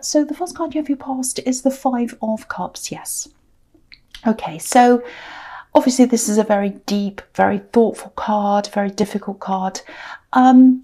So the first card you have your past is the Five of Cups, yes. Okay, so obviously this is a very deep, very thoughtful card, very difficult card. I'm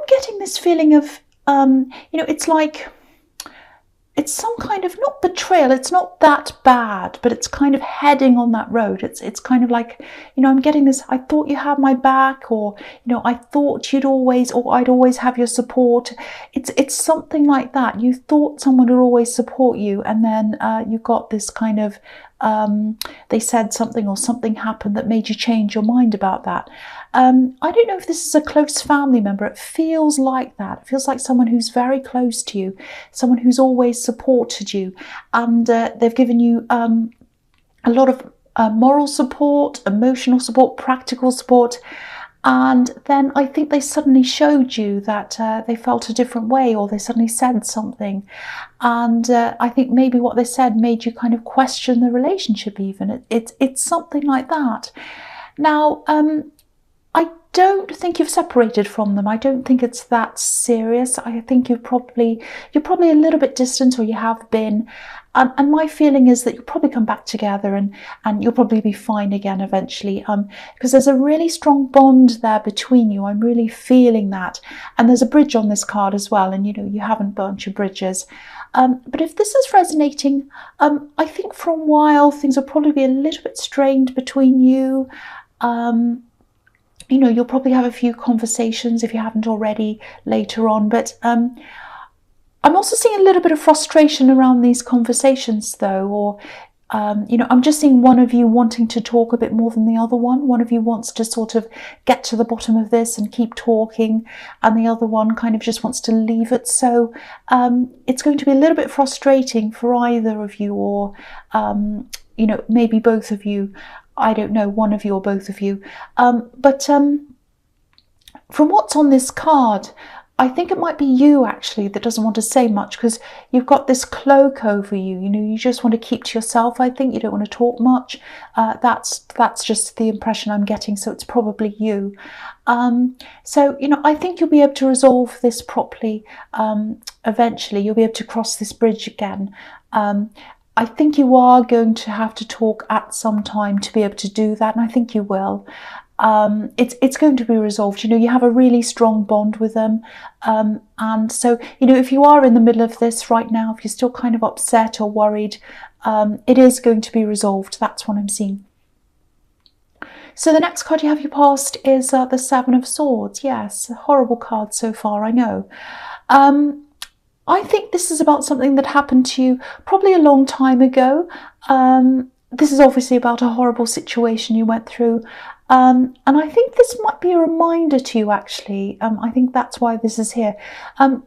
getting this feeling of, it's like, it's some kind of, not betrayal, it's not that bad, but it's kind of heading on that road. It's kind of like, I'm getting this, I thought you had my back, or, I thought you'd always, or I'd always have your support. It's something like that. You thought someone would always support you, and then you got this kind of, they said something or something happened that made you change your mind about that. I don't know if this is a close family member. It feels like that. It feels like someone who's very close to you, someone who's always supported you, and they've given you a lot of moral support, emotional support, practical support. And then I think they suddenly showed you that they felt a different way, or they suddenly said something. And I think maybe what they said made you kind of question the relationship even. It's something like that. Now, I don't think you've separated from them. I don't think it's that serious. I think you're probably a little bit distant, or you have been. And my feeling is that you'll probably come back together, and you'll probably be fine again eventually, because there's a really strong bond there between you. I'm really feeling that. And there's a bridge on this card as well, and you haven't burnt your bridges. But if this is resonating, I think for a while things will probably be a little bit strained between you. You'll probably have a few conversations if you haven't already later on, but I'm also seeing a little bit of frustration around these conversations though, or I'm just seeing one of you wanting to talk a bit more than the other one. One of you wants to sort of get to the bottom of this and keep talking, and the other one kind of just wants to leave it. So it's going to be a little bit frustrating for either of you, or maybe both of you. I don't know, one of you or both of you. But from what's on this card, I think it might be you actually that doesn't want to say much, because you've got this cloak over you. You just want to keep to yourself. I think you don't want to talk much. That's just the impression I'm getting. So it's probably you. So I think you'll be able to resolve this properly. Eventually, you'll be able to cross this bridge again. I think you are going to have to talk at some time to be able to do that, and I think you will. It's going to be resolved. You have a really strong bond with them, and so if you are in the middle of this right now, if you're still kind of upset or worried, it is going to be resolved. That's what I'm seeing. So the next card you have your past is the Seven of Swords. Yes, a horrible card so far, I know. I think this is about something that happened to you probably a long time ago. This is obviously about a horrible situation you went through. And I think this might be a reminder to you, actually. I think that's why this is here.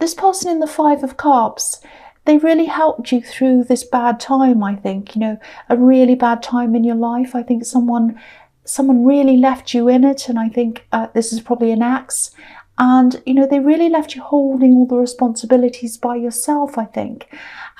This person in the Five of Cups, they really helped you through this bad time, I think. A really bad time in your life. I think someone really left you in it, and I think this is probably an ex. And, they really left you holding all the responsibilities by yourself, I think.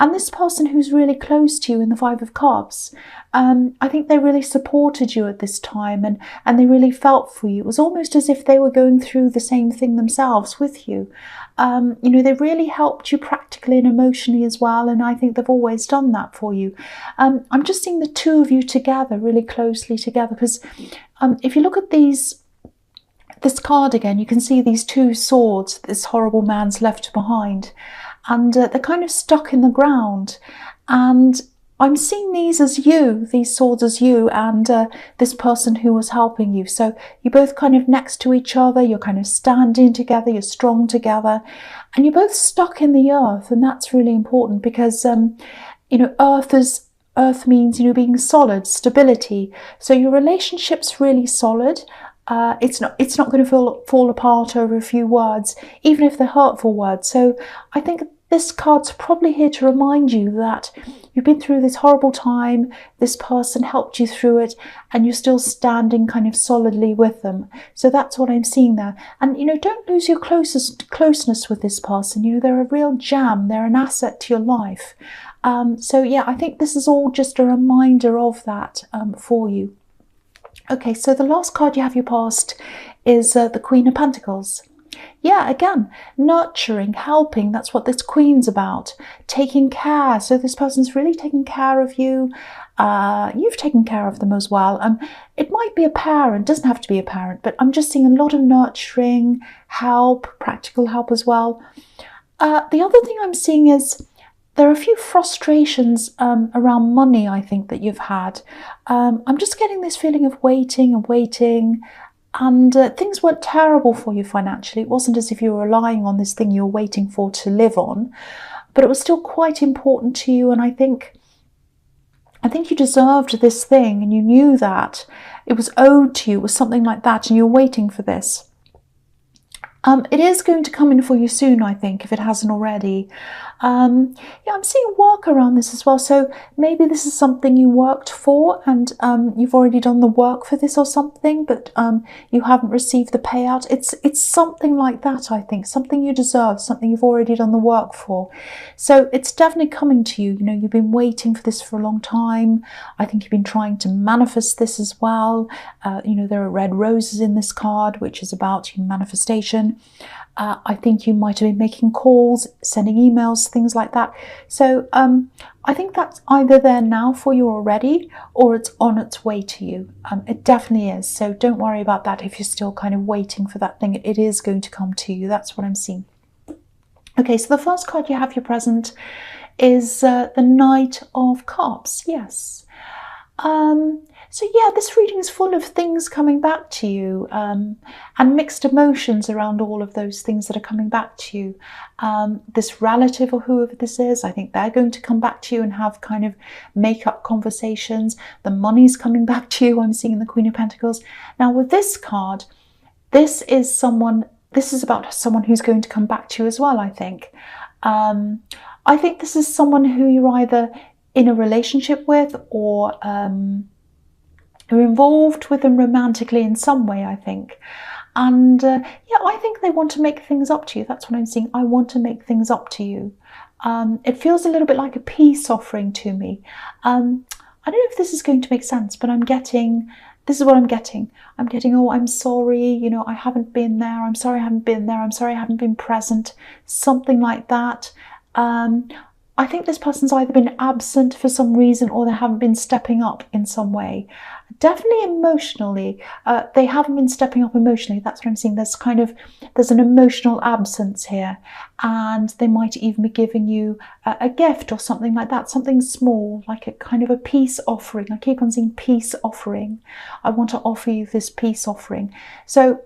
And this person who's really close to you in the Five of Cups, I think they really supported you at this time, and they really felt for you. It was almost as if they were going through the same thing themselves with you. They really helped you practically and emotionally as well, and I think they've always done that for you. I'm just seeing the two of you together, really closely together, because if you look at this card again, you can see these two swords this horrible man's left behind, and they're kind of stuck in the ground. And I'm seeing these swords as you, and this person who was helping you. So you're both kind of next to each other, you're kind of standing together, you're strong together, and you're both stuck in the earth. And that's really important, because earth means being solid, stability. So your relationship's really solid. It's not going to fall apart over a few words, even if they're hurtful words. So I think this card's probably here to remind you that you've been through this horrible time, this person helped you through it, and you're still standing kind of solidly with them. So that's what I'm seeing there. And, don't lose your closeness with this person. They're a real gem. They're an asset to your life. So yeah, I think this is all just a reminder of that for you. Okay, so the last card you have your past is the Queen of Pentacles. Yeah, again, nurturing, helping, that's what this Queen's about. Taking care. So this person's really taking care of you. You've taken care of them as well. It might be a parent, doesn't have to be a parent, but I'm just seeing a lot of nurturing, help, practical help as well. The other thing I'm seeing is there are a few frustrations around money, I think, that you've had. I'm just getting this feeling of waiting and waiting, and things weren't terrible for you financially. It wasn't as if you were relying on this thing you were waiting for to live on, but it was still quite important to you, and I think you deserved this thing, and you knew that. It was owed to you, it was something like that, and you were waiting for this. It is going to come in for you soon, I think, if it hasn't already. Yeah, I'm seeing work around this as well. So maybe this is something you worked for, and you've already done the work for this or something, but you haven't received the payout. It's something like that, I think. Something you deserve, something you've already done the work for. So it's definitely coming to you. You know, you've been waiting for this for a long time. I think you've been trying to manifest this as well. You know, there are red roses in this card, which is about manifestation. I think you might have been making calls, sending emails, things like that. So I think that's either there now for you already, or it's on its way to you. It definitely is. So don't worry about that if you're still kind of waiting for that thing. It is going to come to you. That's what I'm seeing. Okay, so the first card you have your present is the Knight of Cups. Yes. So yeah, this reading is full of things coming back to you, and mixed emotions around all of those things that are coming back to you. This relative or whoever this is, I think they're going to come back to you and have kind of make-up conversations. The money's coming back to you. I'm seeing the Queen of Pentacles. Now with this card, this is about someone who's going to come back to you as well, I think. I think this is someone who you're either in a relationship with, or who are involved with them romantically in some way, I think. And yeah, I think they want to make things up to you. That's what I'm seeing. I want to make things up to you. It feels a little bit like a peace offering to me. I don't know if this is going to make sense, but this is what I'm getting. I'm getting, oh, I'm sorry, you know, I haven't been there. I'm sorry I haven't been there. I'm sorry I haven't been present. Something like that. I think this person's either been absent for some reason, or they haven't been stepping up in some way. Definitely emotionally, they haven't been stepping up emotionally. That's what I'm seeing. There's an emotional absence here, and they might even be giving you a gift or something like that, something small, like a kind of a peace offering. I keep on seeing peace offering. I want to offer you this peace offering. So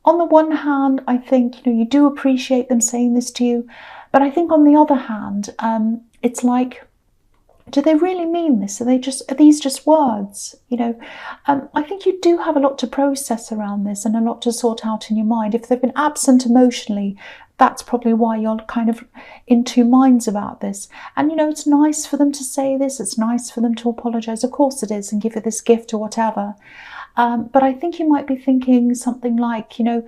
on the one hand, I think, you know, you do appreciate them saying this to you, but I think on the other hand, it's like, do they really mean this? Are these just words? You know, I think you do have a lot to process around this, and a lot to sort out in your mind. If they've been absent emotionally, that's probably why you're kind of in two minds about this. And, you know, it's nice for them to say this. It's nice for them to apologize. Of course it is, and give you this gift or whatever. But I think you might be thinking something like, you know,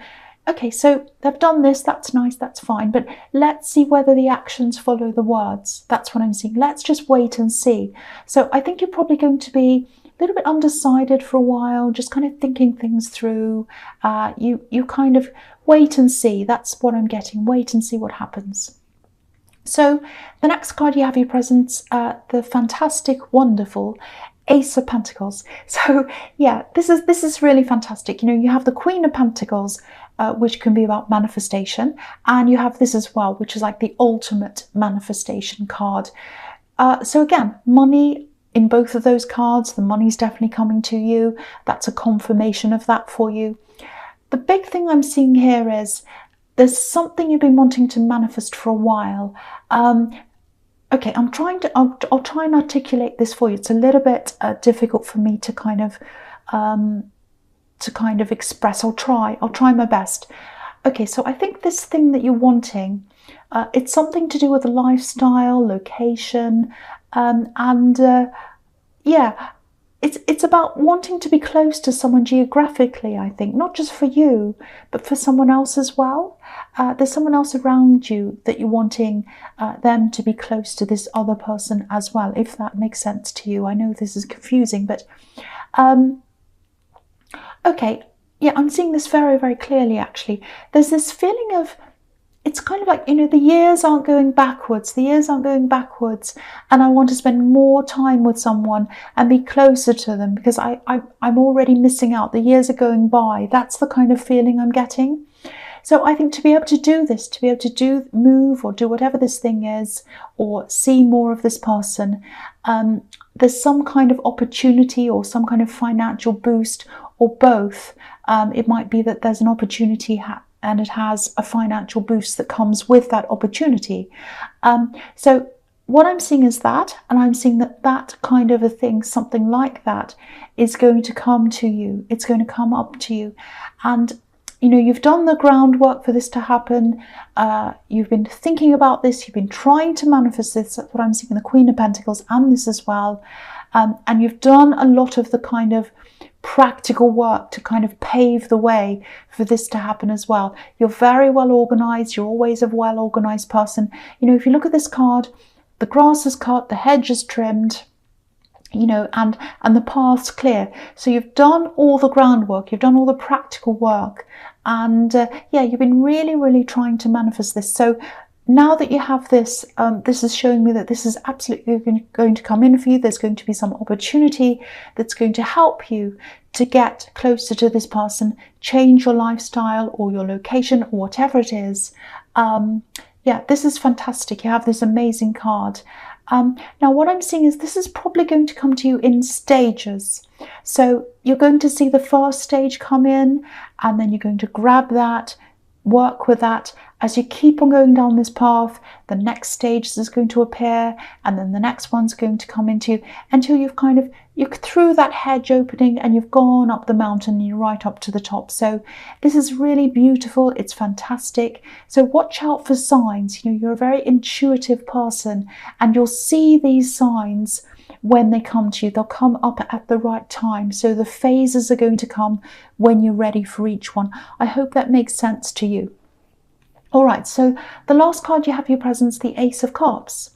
okay, so they've done this, that's nice, that's fine, but let's see whether the actions follow the words. That's what I'm seeing. Let's just wait and see. So I think you're probably going to be a little bit undecided for a while, just kind of thinking things through. You kind of wait and see. That's what I'm getting. Wait and see what happens. So the next card you have your presents, the fantastic, wonderful Ace of Pentacles. So yeah, this is really fantastic. You know, you have the Queen of Pentacles, which can be about manifestation, and you have this as well, which is like the ultimate manifestation card. So again, money in both of those cards. The money's definitely coming to you. That's a confirmation of that for you. The big thing I'm seeing here is there's something you've been wanting to manifest for a while. Okay, I'll try and articulate this for you. It's a little bit difficult for me to kind of express. I'll try my best. Okay, so I think this thing that you're wanting, it's something to do with a lifestyle, location, yeah, it's about wanting to be close to someone geographically, I think, not just for you, but for someone else as well. There's someone else around you that you're wanting them to be close to this other person as well, if that makes sense to you. I know this is confusing, but okay, yeah, I'm seeing this very, very clearly, actually. There's this feeling of, it's kind of like, you know, the years aren't going backwards. The years aren't going backwards. And I want to spend more time with someone and be closer to them because I'm already missing out. The years are going by. That's the kind of feeling I'm getting. So I think to be able to do this, to be able to move or do whatever this thing is, or see more of this person, there's some kind of opportunity or some kind of financial boost, or both. It might be that there's an opportunity and it has a financial boost that comes with that opportunity. So what I'm seeing is that, and I'm seeing that kind of a thing, something like that, is going to come to you. It's going to come up to you. And you know, you've done the groundwork for this to happen. You've been thinking about this. You've been trying to manifest this. That's what I'm seeing in the Queen of Pentacles and this as well. And you've done a lot of the kind of practical work to kind of pave the way for this to happen as well. You're very well organized. You're always a well organized person. You know, if you look at this card, the grass is cut, the hedge is trimmed, you know, and the path's clear. So you've done all the groundwork, you've done all the practical work, and yeah, you've been really, really trying to manifest this. So now that you have this, this is showing me that this is absolutely going to come in for you. There's going to be some opportunity that's going to help you to get closer to this person, change your lifestyle or your location or whatever it is. Yeah, this is fantastic. You have this amazing card. Now what I'm seeing is this is probably going to come to you in stages. So you're going to see the first stage come in, and then you're going to grab that, work with that. As you keep on going down this path, the next stage is going to appear, and then the next one's going to come into you until you're through that hedge opening and you've gone up the mountain and you're right up to the top. So this is really beautiful. It's fantastic. So watch out for signs. You know, you're a very intuitive person, and you'll see these signs when they come to you. They'll come up at the right time. So the phases are going to come when you're ready for each one. I hope that makes sense to you. All right, so the last card you have for your presence, the Ace of Cups.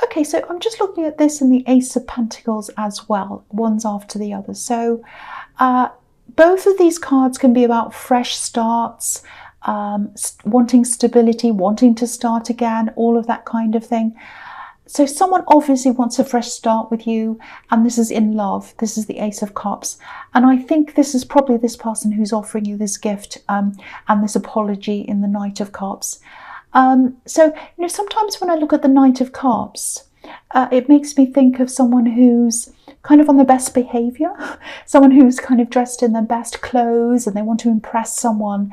Okay, so I'm just looking at this in the Ace of Pentacles as well, one's after the other. So both of these cards can be about fresh starts, wanting stability, wanting to start again, all of that kind of thing. So someone obviously wants a fresh start with you, and this is in love. This is the Ace of Cups. And I think this is probably this person who's offering you this gift and this apology in the Knight of Cups. So, you know, sometimes when I look at the Knight of Cups, it makes me think of someone who's kind of on their best behavior, someone who's kind of dressed in their best clothes and they want to impress someone.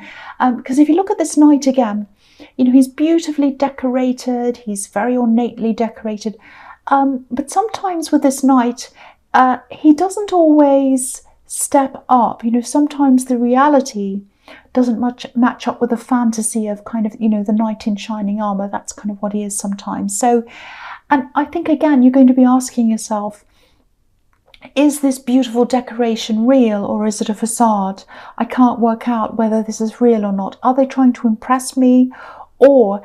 Because if you look at this knight again, you know, he's beautifully decorated, he's very ornately decorated. But sometimes with this knight, he doesn't always step up. You know, sometimes the reality doesn't match up with the fantasy of kind of, you know, the knight in shining armor. That's kind of what he is sometimes. So, and I think again, you're going to be asking yourself, is this beautiful decoration real, or is it a facade? I can't work out whether this is real or not. Are they trying to impress me, or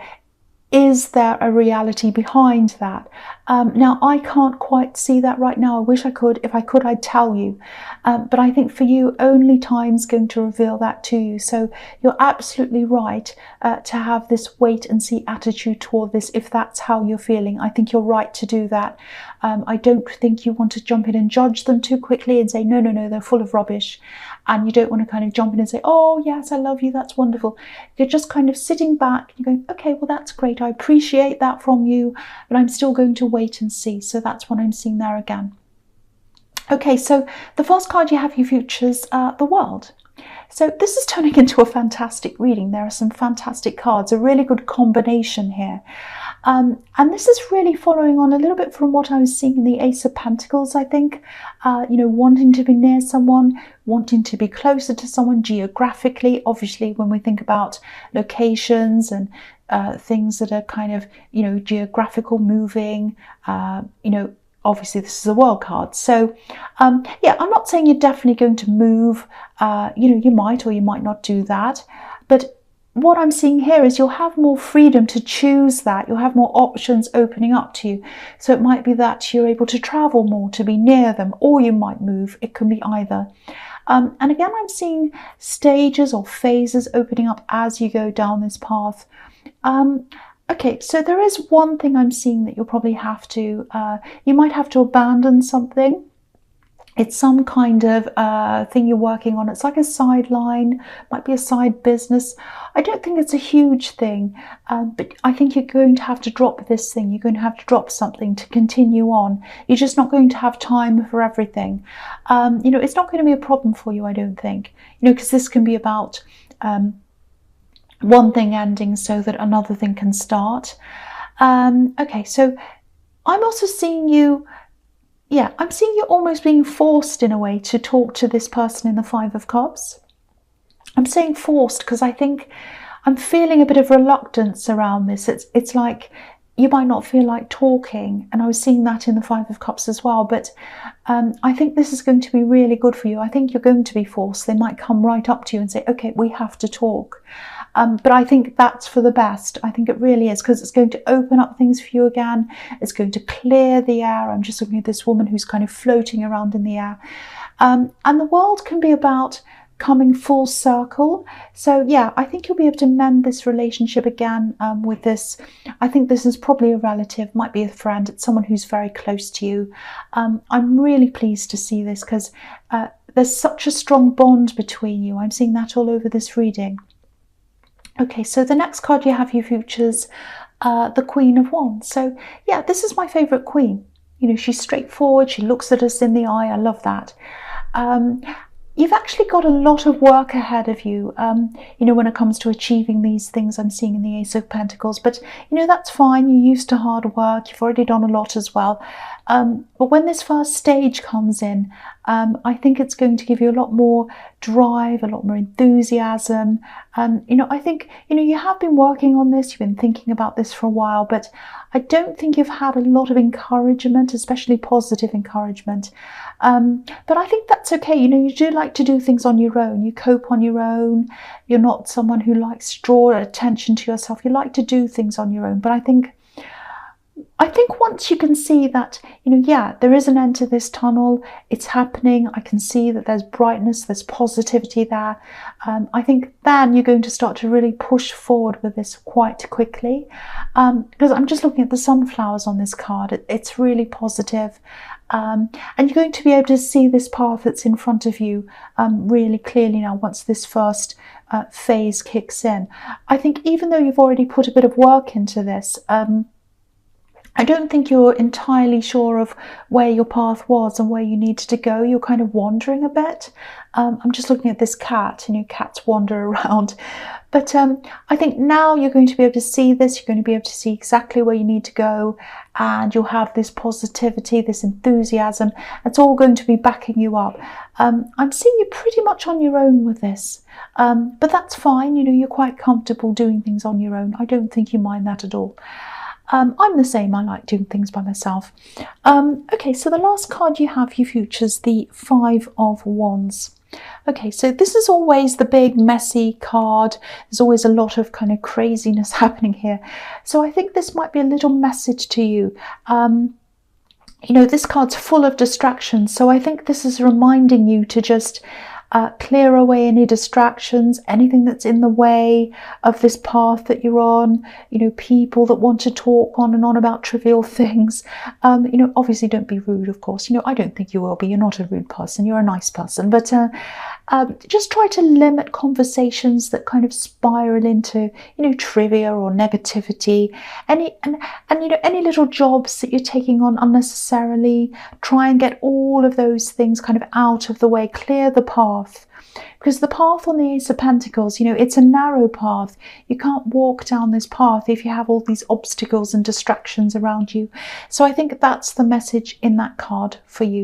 is there a reality behind that? Now, I can't quite see that right now. I wish I could. If I could, I'd tell you. But I think for you, only time's going to reveal that to you. So you're absolutely right to have this wait and see attitude toward this if that's how you're feeling. I think you're right to do that. I don't think you want to jump in and judge them too quickly and say, no, no, no, they're full of rubbish. And you don't want to kind of jump in and say, oh, yes, I love you, that's wonderful. You're just kind of sitting back, you're going, okay, well, that's great. I appreciate that from you, but I'm still going to wait and see. So that's what I'm seeing there again. Okay, so the first card you have, you features the World. So this is turning into a fantastic reading. There are some fantastic cards, a really good combination here. And this is really following on a little bit from what I was seeing in the Ace of Pentacles, I think. You know, wanting to be near someone, wanting to be closer to someone geographically. Obviously, when we think about locations and things that are kind of, you know, geographical, moving, you know, obviously this is a World card. So yeah, I'm not saying you're definitely going to move. You know, you might or you might not do that. But what I'm seeing here is you'll have more freedom to choose that. You'll have more options opening up to you. So it might be that you're able to travel more, to be near them, or you might move. It can be either. And again, I'm seeing stages or phases opening up as you go down this path. Okay, so there is one thing I'm seeing that you'll probably have to, you might have to abandon something. It's some kind of thing you're working on. It's like a sideline, might be a side business. I don't think it's a huge thing, but I think you're going to have to drop this thing. You're going to have to drop something to continue on. You're just not going to have time for everything. You know, it's not going to be a problem for you, I don't think. You know, because this can be about one thing ending so that another thing can start. Okay, so I'm also seeing you. Yeah, I'm seeing you almost being forced in a way to talk to this person in the Five of Cups. I'm saying forced because I think I'm feeling a bit of reluctance around this. It's like you might not feel like talking, and I was seeing that in the Five of Cups as well, but I think this is going to be really good for you. I think you're going to be forced. They might come right up to you and say, okay, we have to talk. But I think that's for the best. I think it really is, because it's going to open up things for you again. It's going to clear the air. I'm just looking at this woman who's kind of floating around in the air. And the world can be about coming full circle. So yeah, I think you'll be able to mend this relationship again with this. I think this is probably a relative, might be a friend. It's someone who's very close to you. I'm really pleased to see this because there's such a strong bond between you. I'm seeing that all over this reading. Okay, so the next card you have you features the Queen of Wands. So yeah, this is my favourite queen. You know, she's straightforward. She looks at us in the eye. I love that. You've actually got a lot of work ahead of you, you know, when it comes to achieving these things I'm seeing in the Ace of Pentacles. But, you know, that's fine. You're used to hard work. You've already done a lot as well. But when this first stage comes in, I think it's going to give you a lot more drive, a lot more enthusiasm. You know, I think, you know, you have been working on this. You've been thinking about this for a while, but I don't think you've had a lot of encouragement, especially positive encouragement. But I think that's okay. You know, you do like to do things on your own. You cope on your own. You're not someone who likes to draw attention to yourself. You like to do things on your own. But I think once you can see that, you know, yeah, there is an end to this tunnel. It's happening. I can see that there's brightness, there's positivity there. I think then you're going to start to really push forward with this quite quickly. Because I'm just looking at the sunflowers on this card. It's really positive. And you're going to be able to see this path that's in front of you really clearly now once this first phase kicks in. I think even though you've already put a bit of work into this, I don't think you're entirely sure of where your path was and where you needed to go. You're kind of wandering a bit. I'm just looking at this cat, you know, cats wander around. But I think now you're going to be able to see this. You're going to be able to see exactly where you need to go. And you'll have this positivity, this enthusiasm. It's all going to be backing you up. I'm seeing you pretty much on your own with this. But that's fine. You know, you're quite comfortable doing things on your own. I don't think you mind that at all. I'm the same. I like doing things by myself. Okay, so the last card you have you features the Five of Wands. Okay, so this is always the big messy card. There's always a lot of kind of craziness happening here. So I think this might be a little message to you. You know, this card's full of distractions. So I think this is reminding you to just clear away any distractions, anything that's in the way of this path that you're on, you know, people that want to talk on and on about trivial things. You know, obviously don't be rude, of course. You know, I don't think you will be. You're not a rude person. You're a nice person. But just try to limit conversations that kind of spiral into, you know, trivia or negativity. And you know, any little jobs that you're taking on unnecessarily, try and get all of those things kind of out of the way. Clear the path. Because the path on the Ace of Pentacles, you know, it's a narrow path. You can't walk down this path if you have all these obstacles and distractions around you. So I think that's the message in that card for you.